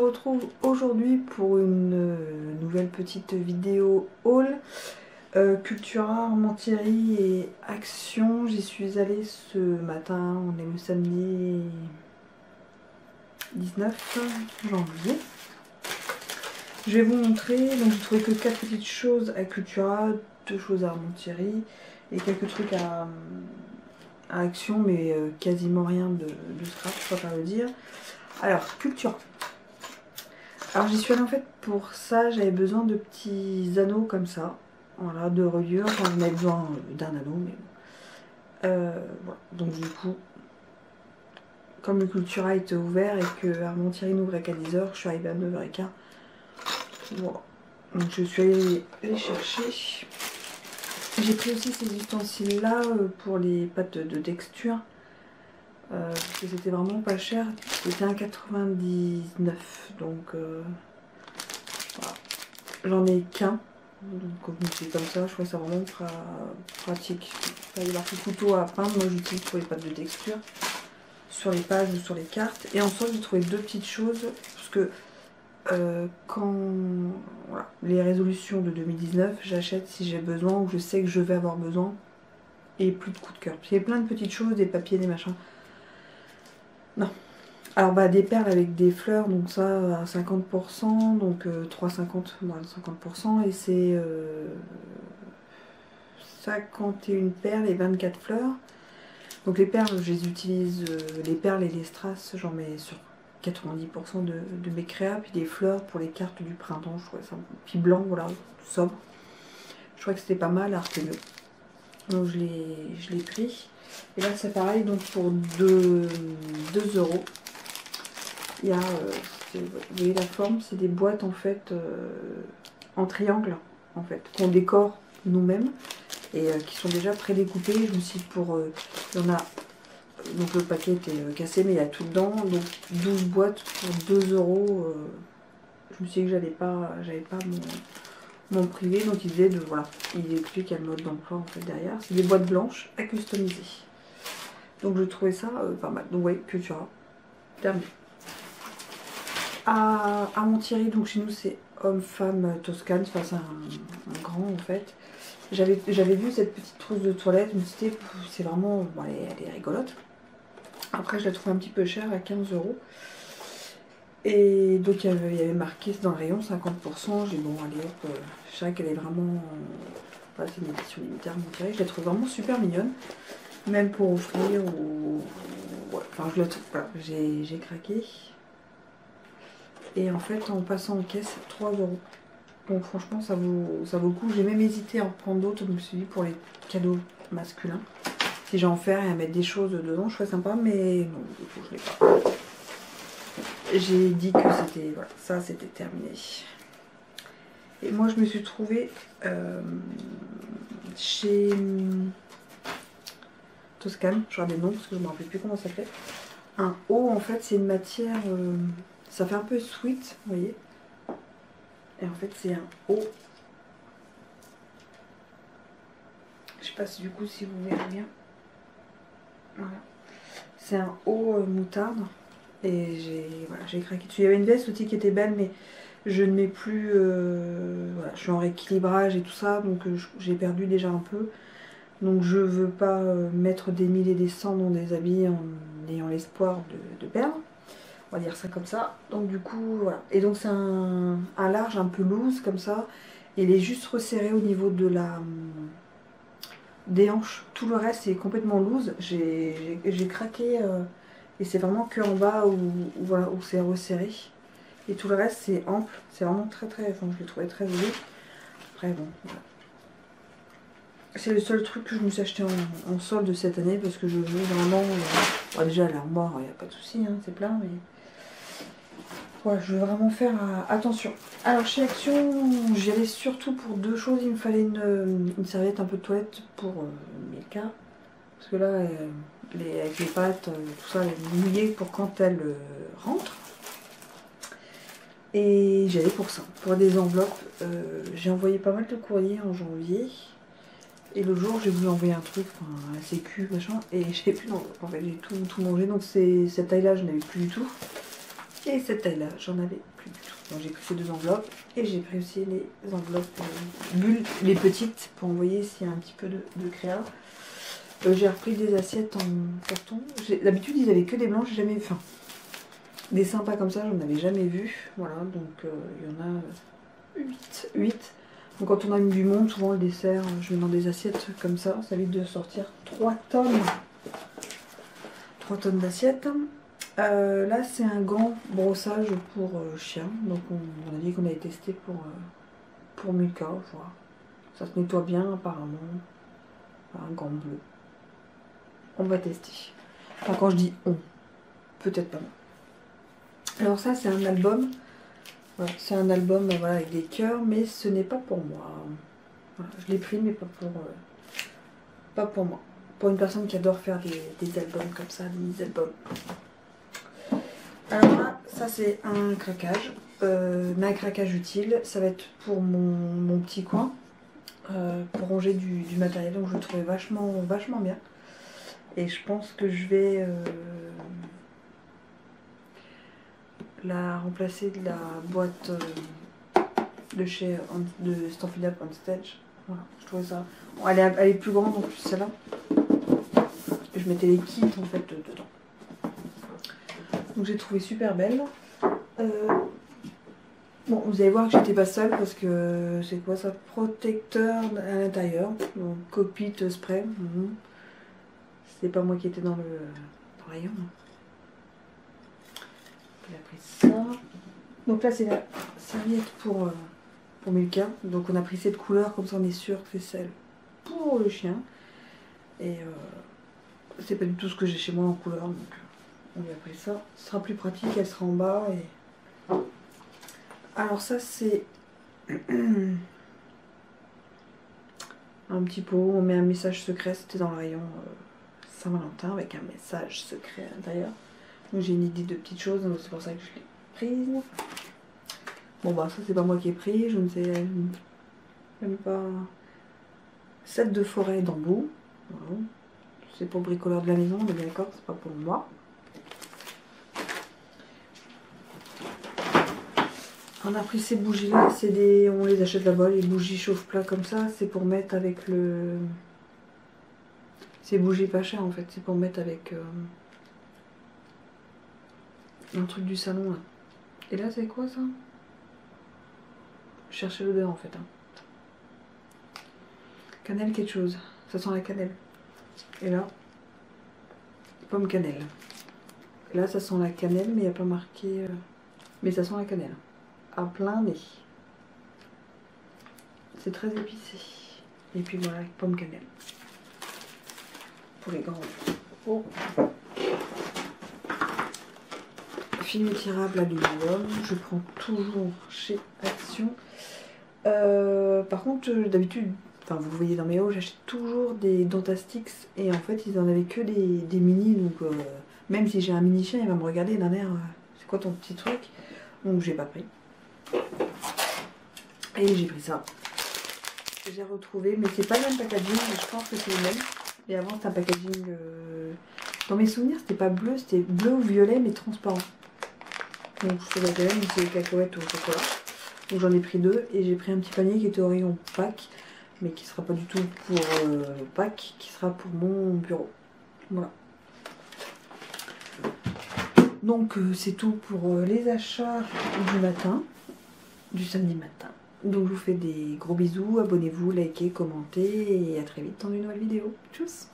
retrouve aujourd'hui pour une nouvelle petite vidéo haul. Cultura, Armentières et Action. J'y suis allée ce matin, on est le samedi 19 janvier. Je vais vous montrer, donc j'ai trouvé que 4 petites choses à Cultura, 2 choses à Armentières et quelques trucs à Action, mais quasiment rien de scrap, je préfère le dire. Alors, Cultura. Alors j'y suis allée en fait pour ça, j'avais besoin de petits anneaux comme ça, voilà, de reliure, j'en avais besoin d'un anneau, mais bon. Voilà. Donc du coup, comme le Cultura était ouvert et que Armentières n'ouvrait qu'à 10h, je suis arrivée à 9h15. Voilà. Donc je suis allée les chercher. J'ai pris aussi ces ustensiles là pour les pâtes de texture. Parce que c'était vraiment pas cher, c'était 1,99 €, donc voilà. J'en ai qu'un, donc comme c'est comme ça, je trouve ça vraiment pratique. Il y a marqué couteau à peindre, moi j'utilise pour les pâtes de texture, sur les pages ou sur les cartes. Et ensuite j'ai trouvé 2 petites choses, parce que quand voilà, les résolutions de 2019, j'achète si j'ai besoin ou je sais que je vais avoir besoin, et plus de coup de cœur. Il y a plein de petites choses, des papiers, des machins. Non. Alors bah des perles avec des fleurs, donc ça à 50%, donc 3,50 moins 50%, et c'est 51 perles et 24 fleurs. Donc les perles, je les utilise, les perles et les strass, j'en mets sur 90% de mes créas, puis des fleurs pour les cartes du printemps, je trouvais ça, puis blanc, voilà, sobre. Je trouvais que c'était pas mal, Arteno. Donc je l'ai pris. Et là c'est pareil, donc pour 2 €. Il y a, vous voyez la forme, c'est des boîtes en fait en triangle en fait, qu'on décore nous-mêmes et qui sont déjà prédécoupées. Je me suis dit pour, il y en a, donc le paquet était cassé mais il y a tout dedans, donc 12 boîtes pour 2 €. Je me suis dit que j'allais pas m'en priver, donc il disait de, voilà, il explique qu'il y a le mode d'emploi en fait derrière. C'est des boîtes blanches à customiser. Donc je trouvais ça pas mal. Donc oui, Cultura, terminé. À Armentières, donc chez nous c'est homme-femme toscane, enfin c'est un grand en fait. J'avais vu cette petite trousse de toilette, mais c'est vraiment, bon, elle est rigolote. Après je la trouve un petit peu chère à 15 €. Et donc il y avait marqué dans le rayon 50%, j'ai dit bon allez hop, je savais qu'elle est vraiment, voilà, c'est une édition limitée Armentières, je la trouve vraiment super mignonne. Même pour offrir ou, ouais, enfin je la trouve, voilà, j'ai craqué. Et en fait en passant en caisse 3 €. Donc franchement ça vaut le coup. J'ai même hésité à en prendre d'autres, donc je me suis dit pour les cadeaux masculins, si j'ai en faire et à mettre des choses dedans, je serais sympa, mais non, du coup je l'ai pas. J'ai dit que c'était, voilà, ça c'était terminé. Et moi je me suis trouvée chez Toscane, je regarde les noms parce que je me rappelle plus comment ça s'appelait. Un haut en fait, c'est une matière, ça fait un peu sweet, vous voyez. Et en fait c'est un haut. Je sais pas si du coup si vous verrez bien. Voilà. C'est un haut moutarde. Et j'ai craqué dessus. Il y avait une veste aussi qui était belle, mais je ne mets plus. Voilà, je suis en rééquilibrage et tout ça, donc j'ai perdu déjà un peu. Donc je veux pas mettre des 1000 et des 100 dans des habits en ayant l'espoir de perdre. On va dire ça comme ça. Donc du coup, voilà. Et donc c'est un large un peu loose comme ça. Et il est juste resserré au niveau de des hanches. Tout le reste est complètement loose. J'ai craqué. Et c'est vraiment que en bas voilà, où c'est resserré. Et tout le reste c'est ample. C'est vraiment très très. Enfin, je l'ai trouvé très joli. Après bon, voilà. C'est le seul truc que je me suis acheté en solde cette année parce que je veux vraiment. Bon, déjà l'armoire, il n'y a pas de souci, hein, c'est plein, mais. Voilà, je veux vraiment faire attention. Alors chez Action, j'y allais surtout pour 2 choses. Il me fallait une serviette un peu de toilette pour Milka. Parce que là, avec les pattes, tout ça, elle est mouillée pour quand elle rentre. Et j'allais pour ça, pour des enveloppes. J'ai envoyé pas mal de courriers en janvier. Et le jour, j'ai voulu envoyer un truc, enfin, la sécu, machin, et j'ai plus d'enveloppe. En fait, j'ai tout mangé. Donc cette taille-là, je n'avais plus du tout. Et cette taille là, j'en avais plus du tout. Donc j'ai pris ces 2 enveloppes et j'ai pris aussi les enveloppes bulles, les petites, pour envoyer s'il y a un petit peu de créa. J'ai repris des assiettes en carton. D'habitude ils avaient que des blanches, j'ai jamais vu. Enfin, des sympas comme ça, j'en avais jamais vu. Voilà, donc il y en a 8. Donc quand on a du monde, souvent le dessert, je mets dans des assiettes comme ça. Ça évite de sortir 3 tonnes. 3 tonnes d'assiettes. Là c'est un gant brossage pour chien. Donc on a dit qu'on avait testé pour Milka. Voilà. Ça se nettoie bien apparemment. Un gant bleu. On va tester. Enfin quand je dis on, peut-être pas moi. Alors ça c'est un album. Voilà, c'est un album voilà, avec des cœurs, mais ce n'est pas pour moi. Voilà, je l'ai pris mais pas pour moi. Pour une personne qui adore faire des albums comme ça, des mini-albums. Alors là, ça c'est un craquage. Mais un craquage utile. Ça va être pour mon petit coin. Pour ranger du matériel. Donc je le trouvais vachement bien. Et je pense que je vais la remplacer de la boîte de chez de Stampin' Up on Stage. Voilà, je trouvais ça. Bon, elle est plus grande en plus celle-là. Je mettais les kits en fait dedans. Donc j'ai trouvé super belle. Bon, vous allez voir que j'étais pas seule parce que c'est quoi ça? Protecteur à l'intérieur. Donc cockpit spray. C'est pas moi qui étais dans le rayon. J'ai pris ça. Donc là c'est la serviette pour Milka. Donc on a pris cette couleur, comme ça on est sûr que c'est celle pour le chien. Et c'est pas du tout ce que j'ai chez moi en couleur. Donc on lui a pris ça. Ce sera plus pratique, elle sera en bas. Et... Alors ça c'est un petit pot, on met un message secret, c'était dans le rayon Saint-Valentin avec un message secret à l'intérieur. Donc j'ai une idée de petites choses, donc c'est pour ça que je l'ai prise. Bon bah ça c'est pas moi qui ai pris, je ne sais même pas. Set de forêt d'embout. Voilà. C'est pour le bricoleur de la maison, on est bien d'accord, c'est pas pour moi. On a pris ces bougies là, on les achète là-bas, les bougies chauffe-plat comme ça, c'est pour mettre avec le... Ces bougies pas chères en fait, c'est pour mettre avec un truc du salon là. Et là c'est quoi ça? Chercher l'odeur en fait. Hein. Cannelle quelque chose, ça sent la cannelle. Et là, pomme cannelle. Et là ça sent la cannelle mais il n'y a pas marqué... Mais ça sent la cannelle. À plein nez. C'est très épicé. Et puis voilà, pomme cannelle. Pour les grands. Oh. Film étirable aluminium. Je prends toujours chez Action. Par contre, d'habitude, enfin vous voyez dans mes hauts, j'achète toujours des Dentastix. Et en fait, ils en avaient que des mini. Donc même si j'ai un mini chien, il va me regarder d'un air. C'est quoi ton petit truc? Donc j'ai pas pris. Et j'ai pris ça. J'ai retrouvé, mais c'est pas le même packaging, je pense que c'est le même. Et avant c'était un packaging... Dans mes souvenirs c'était pas bleu, c'était bleu ou violet mais transparent. Donc je sais pas quel, mais c'est cacahuètes au chocolat. Donc j'en ai pris 2 et j'ai pris un petit panier qui était au rayon pack. Mais qui sera pas du tout pour pack, qui sera pour mon bureau. Voilà. Donc c'est tout pour les achats du matin. Du samedi matin. Donc je vous fais des gros bisous, abonnez-vous, likez, commentez et à très vite dans une nouvelle vidéo. Tchuss!